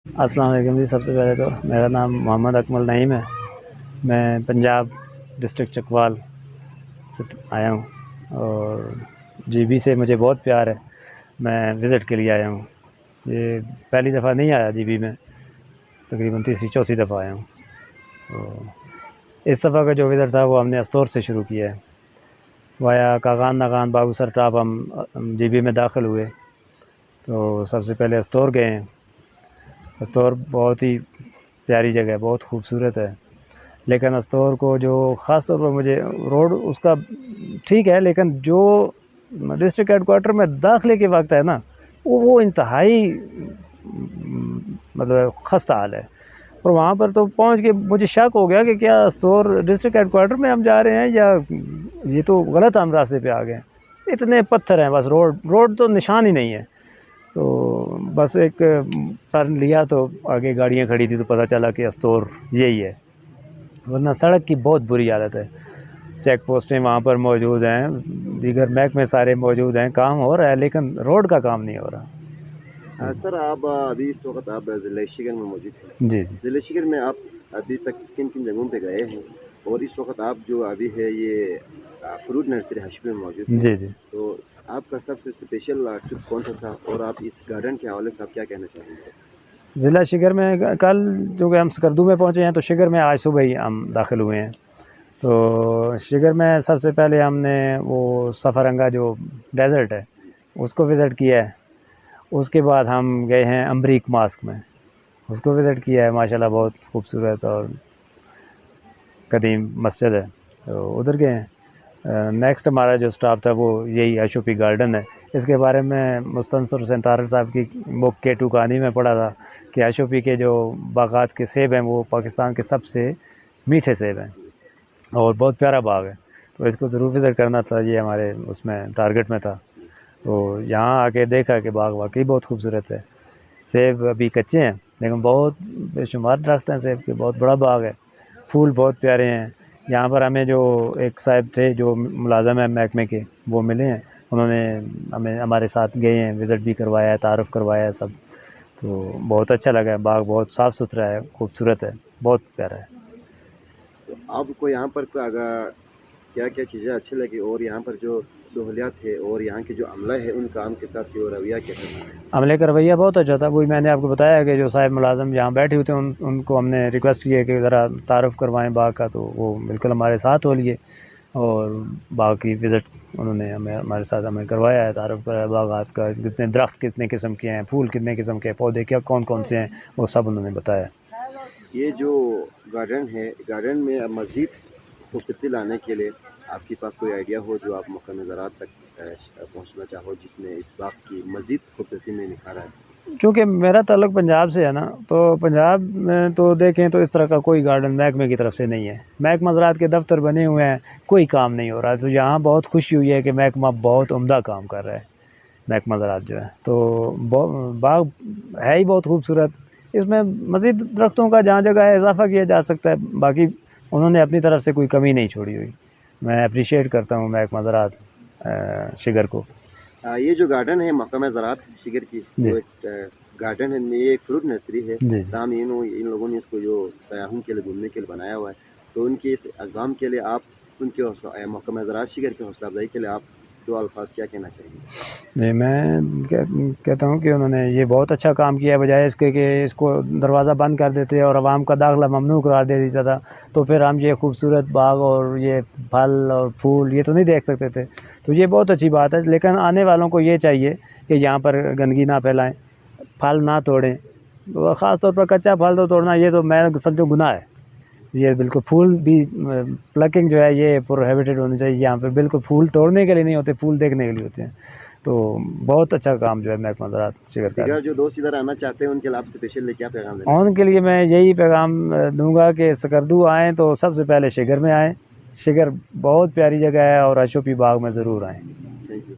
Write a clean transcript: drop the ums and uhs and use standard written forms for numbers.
अस्सलाम वालेकुम जी। सबसे पहले तो मेरा नाम मोहम्मद अकमल नईम है। मैं पंजाब डिस्ट्रिक्ट चकवाल से आया हूँ और जीबी से मुझे बहुत प्यार है। मैं विज़िट के लिए आया हूँ। ये पहली दफ़ा नहीं आया जीबी में, तकरीबन तीसरी चौथी दफ़ा आया हूँ। तो इस दफ़ा का जो विज़िट था वो हमने अस्तोर से शुरू किया है। वाया कागान नागान बाबूसर टाप हम जीबी में दाखिल हुए। तो सबसे पहले अस्तोर गए हैं। अस्तोर बहुत ही प्यारी जगह है, बहुत खूबसूरत है। लेकिन अस्तोर को जो ख़ास तौर पर मुझे रोड उसका ठीक है, लेकिन जो डिस्ट्रिक्ट हेडक्वार्टर में दाखिले के वक्त है ना, वो इंतहाई मतलब खस्ता हाल है। और वहाँ पर तो पहुँच के मुझे शक हो गया कि क्या अस्तोर डिस्ट्रिक्ट हेडक्वार्टर में हम जा रहे हैं या ये तो गलत हम रास्ते पे आ गए। इतने पत्थर हैं, बस रोड तो निशान ही नहीं है। तो बस एक टर्न लिया तो आगे गाड़ियाँ खड़ी थी तो पता चला कि अस्तोर यही है, वरना सड़क की बहुत बुरी हालत है। चेक पोस्टें वहाँ पर मौजूद हैं, दीगर महकमे सारे मौजूद हैं, काम हो रहा है लेकिन रोड का काम नहीं हो रहा। सर आप अभी इस वक्त आप ज़िला शिगर में मौजूद हैं। जी जी ज़िला शिगर में आप अभी तक किन किन जगहों पे गए हैं और इस वक्त आप जो अभी है ये फ्रूट नर्सरी हाशिम में मौजूद हैं, जी जी। तो आपका सबसे स्पेशल ट्रिप कौन सा था और आप इस गार्डन के हवाले से आप क्या कहना चाहेंगे? ज़िला शिगर में कल जो कि हम स्कर्दू में पहुँचे हैं, तो शिगर में आज सुबह ही हम दाखिल हुए हैं। तो शिगर में सबसे पहले हमने वो सफ़रंगा जो डेज़र्ट है उसको विज़िट किया है। उसके बाद हम गए हैं अमरीक मास्क में, उसको विज़िट किया है। माशाल्लाह बहुत खूबसूरत और कदीम मस्जिद है, तो उधर गए हैं। नेक्स्ट हमारा जो स्टॉप था वो यही अशोपी गार्डन है। इसके बारे में मुस्तनसर हुसैन तारड़ साहब की बुक K2 कहानी में पढ़ा था कि अशोपी के जो बागात के सेब हैं वो पाकिस्तान के सबसे मीठे सेब हैं और बहुत प्यारा बाग है। तो इसको ज़रूर विज़िट करना था, ये हमारे उसमें टारगेट में था। तो यहाँ आके देखा कि बाग वाकई बहुत खूबसूरत है। सेब अभी कच्चे हैं लेकिन बहुत बेशुमार दरख्त हैं सेब के, बहुत बड़ा बाग है, फूल बहुत प्यारे हैं। यहाँ पर हमें जो एक साहब थे जो मुलाज़म है महकमे के, वो मिले हैं। उन्होंने हमें हमारे साथ गए हैं, विज़िट भी करवाया है, तारुफ़ करवाया है सब। तो बहुत अच्छा लगा है। बाग बहुत साफ़ सुथरा है, खूबसूरत है, बहुत प्यारा है। तो आपको यहाँ पर अगर क्या क्या चीज़ें अच्छी लगी और यहाँ पर जो सहूलियात है और यहाँ के जो अमला है उन काम के साथ जो रवैया कैसा था? अमले का रवैया बहुत अच्छा था। वही मैंने आपको बताया कि जो साहब मुलाज़म यहाँ बैठे हुए थे उनको हमने रिक्वेस्ट किया कि ज़रा तारुफ़ करवाएं बाग का, तो वो बिल्कुल हमारे साथ हो लिए और बाग की विज़िट उन्होंने हमारे साथ हमें करवाया है, तारुफ़ कराया बागात का, कितने दरख्त कितने किस्म के हैं, फूल कितने किस्म के हैं, पौधे क्या कौन कौन से हैं, वो सब उन्होंने बताया। ये जो गार्डन है, गार्डन में मज़ीद खूबसूरती लाने के लिए आपके पास कोई आइडिया हो जो आप मौका नज़ारात तक पहुँचना चाहो जिसमें इस बाग की मज़ीद खूबसूरती में निखार आए? क्योंकि मेरा ताल्लुक पंजाब से है ना, तो पंजाब में तो देखें तो इस तरह का कोई गार्डन महकमे की तरफ से नहीं है। महकमा ज़राअत के दफ्तर बने हुए हैं, कोई काम नहीं हो रहा है। तो यहाँ बहुत खुशी हुई है कि महकमा बहुत उम्दा काम कर रहा है, महकमा ज़राअत जो है। तो बाग है ही बहुत खूबसूरत। इसमें मज़ीद दरख्तों का जहाँ जगह है इजाफ़ा किया जा सकता है। बाकी उन्होंने अपनी तरफ से कोई कमी नहीं छोड़ी हुई। मैं अप्रिशिएट करता हूँ महकमा ज़राअत शिगर को। ये जो गार्डन है महकमा ज़राअत शिगर की जी जो एक गार्डन है, ये एक फ्रूट नर्सरी है। जी जी। ताम इन लोगों ने इसको जो सयाहों के लिए घूमने के लिए बनाया हुआ है, तो उनके इस इक़दाम के लिए आप उनके महकमा ज़राअत शिगर की हौसला अफजाई के लिए आप दो अल्फाज क्या कहना चाहेंगे? नहीं, मैं कहता हूँ कि उन्होंने ये बहुत अच्छा काम किया है, बजाय इसके कि इसको दरवाज़ा बंद कर देते और आवाम का दाखिला ममनू करार दे दी जाता, तो फिर हम ये खूबसूरत बाग और ये फल और फूल ये तो नहीं देख सकते थे। तो ये बहुत अच्छी बात है, लेकिन आने वालों को ये चाहिए कि यहाँ पर गंदगी ना फैलाएँ, फल ना तोड़ें। तो ख़ास तौर पर कच्चा फल तो तोड़ना ये तो मैं समझूँ गुनाह है। ये बिल्कुल फूल भी प्लकिंग जो है ये प्रोहिबिटेड होनी चाहिए। यहाँ पे बिल्कुल फूल तोड़ने के लिए नहीं होते, फूल देखने के लिए होते हैं। तो बहुत अच्छा काम जो है महकमा ज़राअत शिगर कर रहा दीगर है। जो दोस्त इधर आना चाहते हैं उनके लिए आप स्पेशली क्या पैगाम देना और चाहेंगे? उनके लिए मैं यही पैगाम दूंगा कि स्कर्दू आएँ तो सबसे पहले शिगर में आएँ। शिगर बहुत प्यारी जगह है और अशोपी बाग में ज़रूर आएँ।